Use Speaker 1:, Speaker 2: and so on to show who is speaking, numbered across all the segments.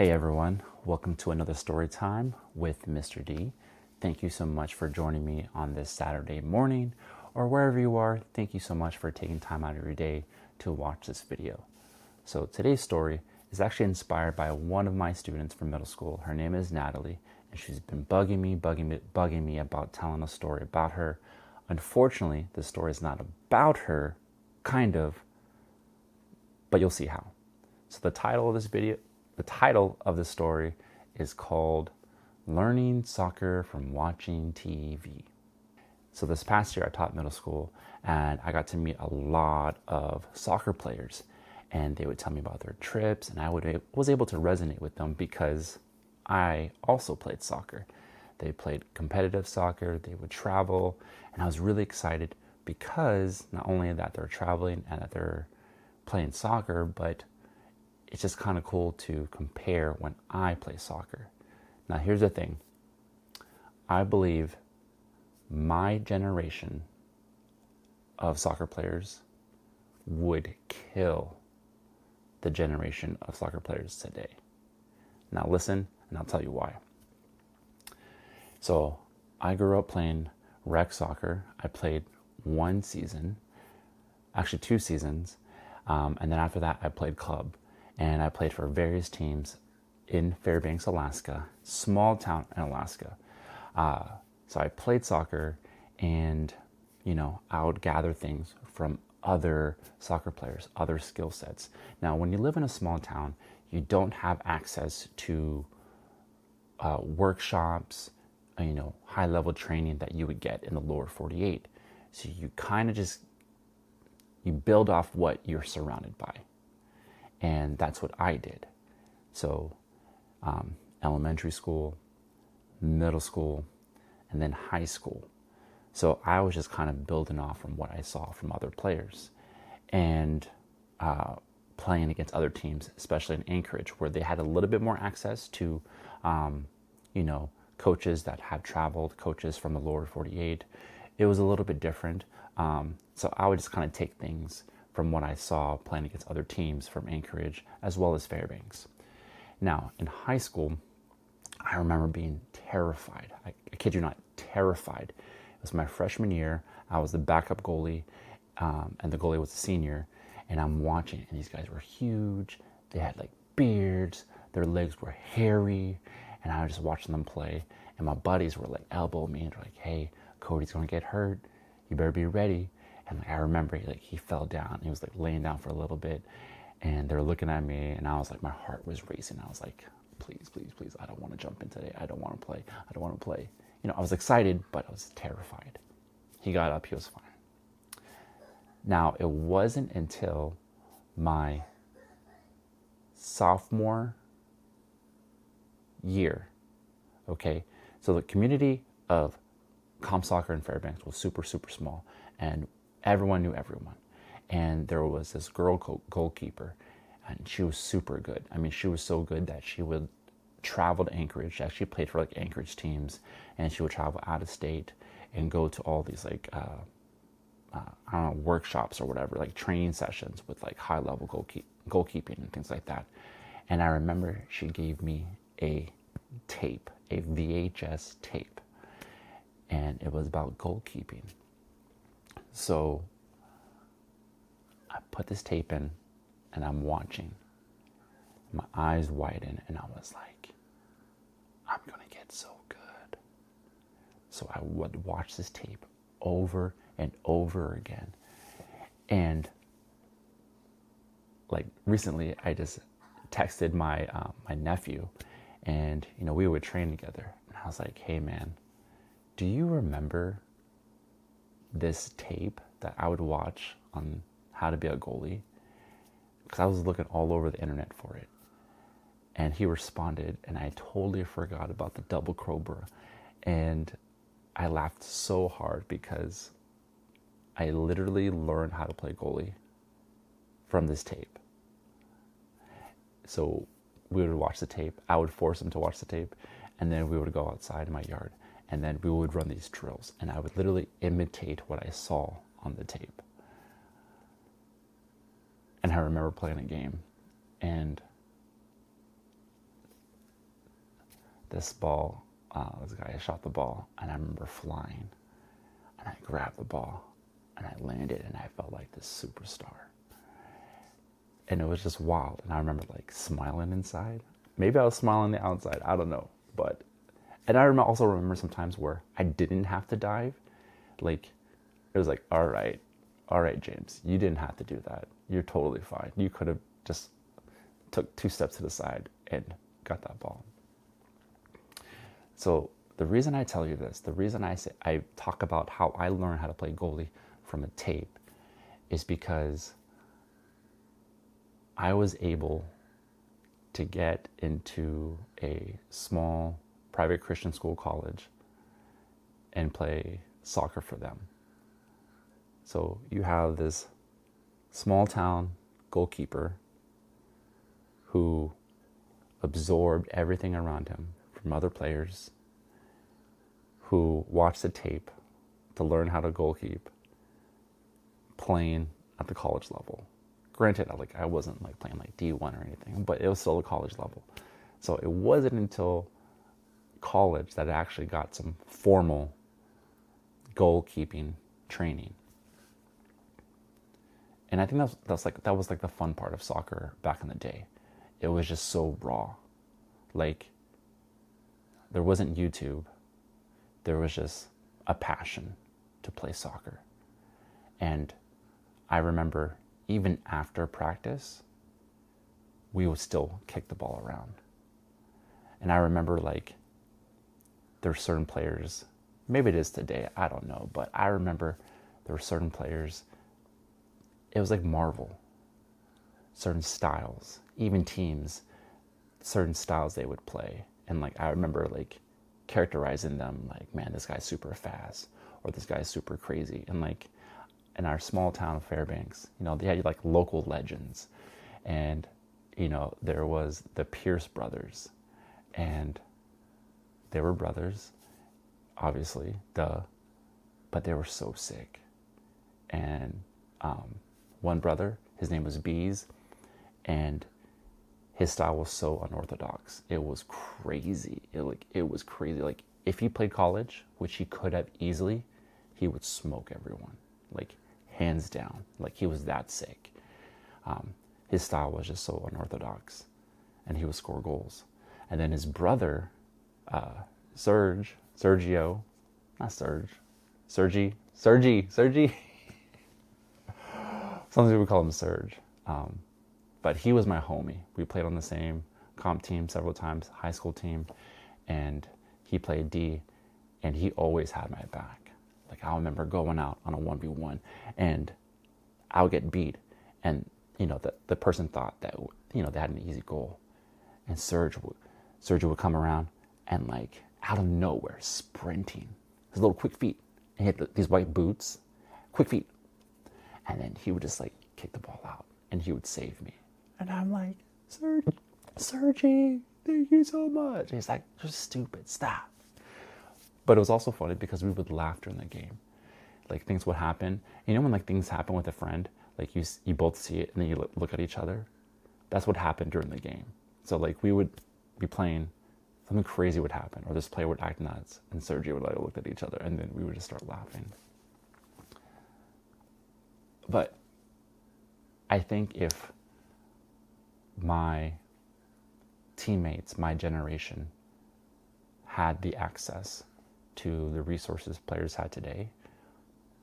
Speaker 1: Hey everyone, welcome to another story time with Mr. D. Thank you so much for joining me on this Saturday morning, or wherever you are. Thank you so much for taking time out of your day to watch this video. So today's story is actually inspired by one of my students from middle school. Her name is Natalie, and she's been bugging me about telling a story about her. Unfortunately, the story is not about her, kind of, but you'll see how. So the title of this story is called Learning Soccer from Watching TV. So this past year I taught middle school, and I got to meet a lot of soccer players, and they would tell me about their trips, and I was able to resonate with them because I also played soccer. They played competitive soccer, they would travel, and I was really excited because not only that they're traveling and that they're playing soccer, but it's just kind of cool to compare when I play soccer. Now, here's the thing. I believe my generation of soccer players would kill the generation of soccer players today. Now, listen, and I'll tell you why. So, I grew up playing rec soccer. I played one season, actually 2 seasons, and then after that, I played club. And I played for various teams in Fairbanks, Alaska, small town in Alaska. So I played soccer, and, I would gather things from other soccer players, other skill sets. Now, when you live in a small town, you don't have access to workshops, high-level training that you would get in the lower 48. So you kind of you build off what you're surrounded by. And that's what I did. So elementary school, middle school, and then high school. So I was just kind of building off from what I saw from other players, and playing against other teams, especially in Anchorage, where they had a little bit more access to, coaches that have traveled, coaches from the lower 48. It was a little bit different. So I would just kind of take things from what I saw playing against other teams from Anchorage as well as Fairbanks. Now, in high school, I remember being terrified. I kid you not, terrified. It was my freshman year. I was the backup goalie, and the goalie was a senior. And I'm watching, and these guys were huge. They had like beards. Their legs were hairy. And I was just watching them play. And my buddies were like elbowing me and they're like, "Hey, Cody's going to get hurt. You better be ready." And I remember he fell down. He was like laying down for a little bit, and they were looking at me, and I was like, my heart was racing. I was like, please, please, please, I don't want to jump in today. I don't want to play. I don't want to play. I was excited, but I was terrified. He got up. He was fine. Now, it wasn't until my sophomore year, okay? So the community of comp soccer in Fairbanks was super, super small, and everyone knew everyone. And there was this girl goalkeeper, and she was super good. I mean, she was so good that she would travel to Anchorage. She actually played for like Anchorage teams, and she would travel out of state and go to all these workshops or whatever, like training sessions with like high level goalkeeping and things like that. And I remember she gave me a tape, a VHS tape, and it was about goalkeeping. So I put this tape in, and I'm watching. My eyes widen, and I was like, I'm going to get so good. So I would watch this tape over and over again. And like recently, I just texted my nephew, and we would train together. And I was like, "Hey man, do you remember this tape that I would watch on how to be a goalie?" Because I was looking all over the internet for it. And he responded, and I totally forgot about the double cobra. And I laughed so hard because I literally learned how to play goalie from this tape. So we would watch the tape. I would force him to watch the tape, and then we would go outside in my yard, and then we would run these drills, and I would literally imitate what I saw on the tape. And I remember playing a game, and this ball, this guy shot the ball, and I remember flying, and I grabbed the ball, and I landed, and I felt like this superstar. And it was just wild. And I remember like smiling inside. Maybe I was smiling on the outside. I don't know. And I also remember sometimes where I didn't have to dive. Like, it was like, all right, James, you didn't have to do that. You're totally fine. You could have just took 2 steps to the side and got that ball. So the reason I tell you this, the reason I talk about how I learned how to play goalie from a tape is because I was able to get into a small private Christian school college and play soccer for them. So you have this small town goalkeeper who absorbed everything around him from other players, who watched the tape to learn how to goalkeep, playing at the college level. Granted, I wasn't like playing like D1 or anything, but it was still a college level. So it wasn't until college that I actually got some formal goalkeeping training. And I think that was the fun part of soccer back in the day. It was just so raw. Like, there wasn't YouTube. There was just a passion to play soccer. And I remember even after practice, we would still kick the ball around. And I remember there were certain players, maybe it is today, I don't know, but I remember there were certain players, it was like Marvel. Certain styles, even teams, certain styles they would play. And I remember characterizing them man, this guy's super fast, or this guy's super crazy. And in our small town of Fairbanks, they had local legends. And, there was the Pierce brothers, and they were brothers, obviously, but they were so sick. And one brother, his name was Bees, and his style was so unorthodox. It was crazy. It was crazy. If he played college, which he could have easily, he would smoke everyone, hands down. He was that sick. His style was just so unorthodox, and he would score goals. And then his brother, Sergi. Some people call him Serge. But he was my homie. We played on the same comp team several times, high school team, and he played D, and he always had my back. I remember going out on a 1v1, and I would get beat, and the person thought that they had an easy goal, and Serge would come around and out of nowhere sprinting, his little quick feet, and he had these white boots, quick feet, and then he would just kick the ball out, and he would save me. And I'm like, Sergi, thank you so much. And he's like, you're stupid, stop. But it was also funny because we would laugh during the game. Things would happen. When things happen with a friend, you both see it and then you look at each other. That's what happened during the game. So we would be playing, something crazy would happen, or this player would act nuts, and Sergi would look at each other, and then we would just start laughing. But I think if my teammates, my generation, had the access to the resources players had today,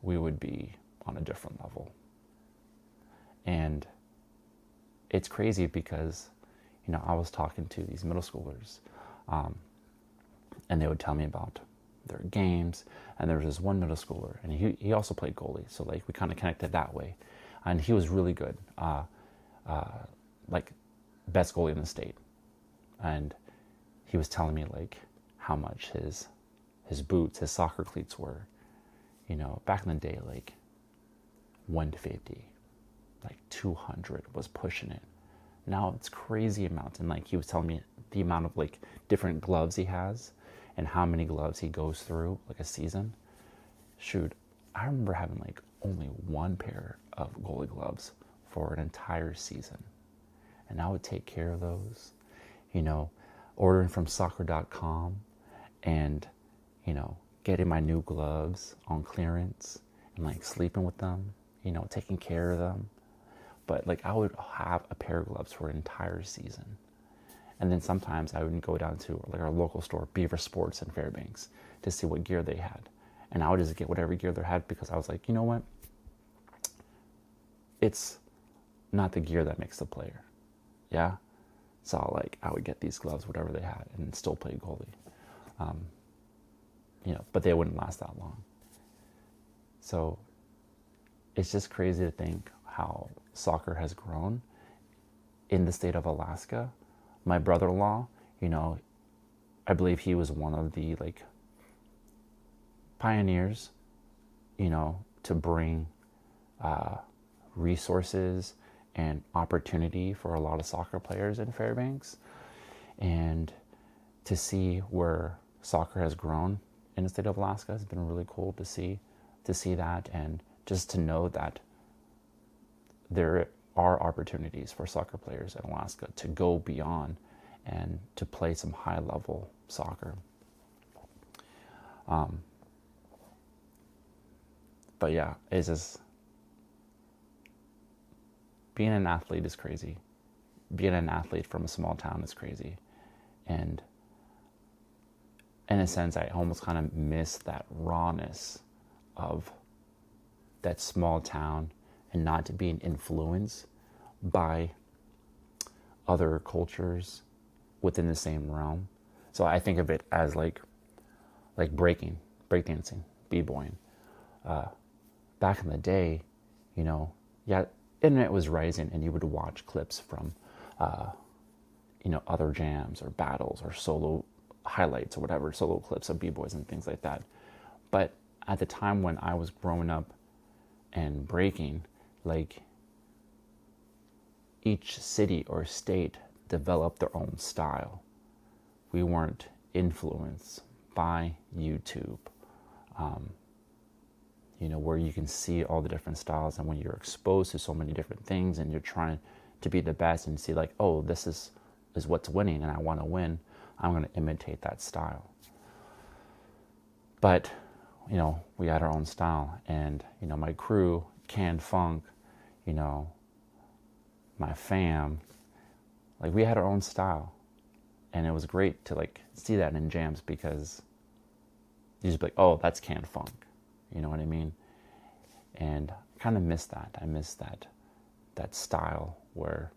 Speaker 1: we would be on a different level. And it's crazy because, I was talking to these middle schoolers, and they would tell me about their games. And there was this one middle schooler, and he also played goalie, so we kind of connected that way. And he was really good, best goalie in the state. And he was telling me how much his boots, his soccer cleats were, back in the day, 150, 200 was pushing it. Now it's crazy amounts. And he was telling me the amount of different gloves he has and how many gloves he goes through a season. Shoot, I remember having only one pair of goalie gloves for an entire season. And I would take care of those. ordering from soccer.com and, getting my new gloves on clearance and like sleeping with them, taking care of them. But like I would have a pair of gloves for an entire season. And then sometimes I would go down to like our local store, Beaver Sports in Fairbanks, to see what gear they had. And I would just get whatever gear they had because I was like, you know what? It's not the gear that makes the player. Yeah? So I would get these gloves, whatever they had, and still play goalie. But they wouldn't last that long. So it's just crazy to think how soccer has grown in the state of Alaska. My brother-in-law, I believe he was one of the pioneers, to bring resources and opportunity for a lot of soccer players in Fairbanks. And to see where soccer has grown in the state of Alaska has been really cool to see that, and just to know that there are opportunities for soccer players in Alaska to go beyond and to play some high level soccer. But yeah, it's just, being an athlete is crazy. Being an athlete from a small town is crazy. And in a sense, I almost kind of miss that rawness of that small town and not being influenced by other cultures within the same realm. So I think of it as like breakdancing, b-boying. Back in the day, internet was rising, and you would watch clips from, other jams or battles or solo highlights or whatever, solo clips of b-boys and things like that. But at the time when I was growing up and breaking, each city or state developed their own style. We weren't influenced by YouTube, where you can see all the different styles. And when you're exposed to so many different things and you're trying to be the best and see this is what's winning and I want to win, I'm going to imitate that style. But, we had our own style, and, my crew, Canned Funk, my fam, we had our own style. And it was great to see that in jams, because you just be like, oh, that's Canned Funk. You know what I mean? And I kind of miss that. I miss that style where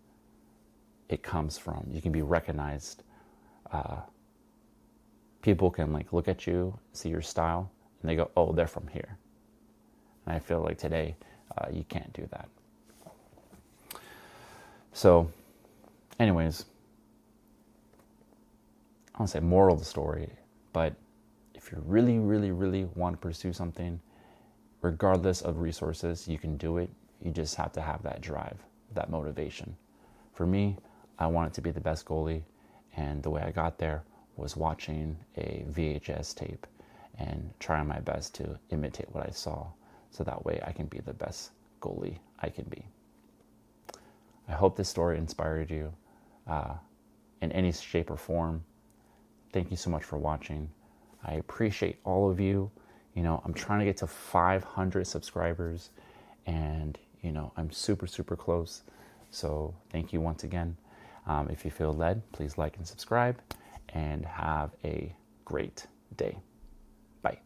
Speaker 1: it comes from. You can be recognized. People can look at you, see your style, and they go, oh, they're from here. And I feel like today, you can't do that. So, anyways, I don't say moral of the story, but if you really, really, really want to pursue something, regardless of resources, you can do it. You just have to have that drive, that motivation. For me, I wanted to be the best goalie, and the way I got there was watching a VHS tape and trying my best to imitate what I saw, so that way I can be the best goalie I can be. I hope this story inspired you in any shape or form. Thank you so much for watching. I appreciate all of you. I'm trying to get to 500 subscribers, and, I'm super, super close. So thank you once again. If you feel led, please like and subscribe, and have a great day. Bye.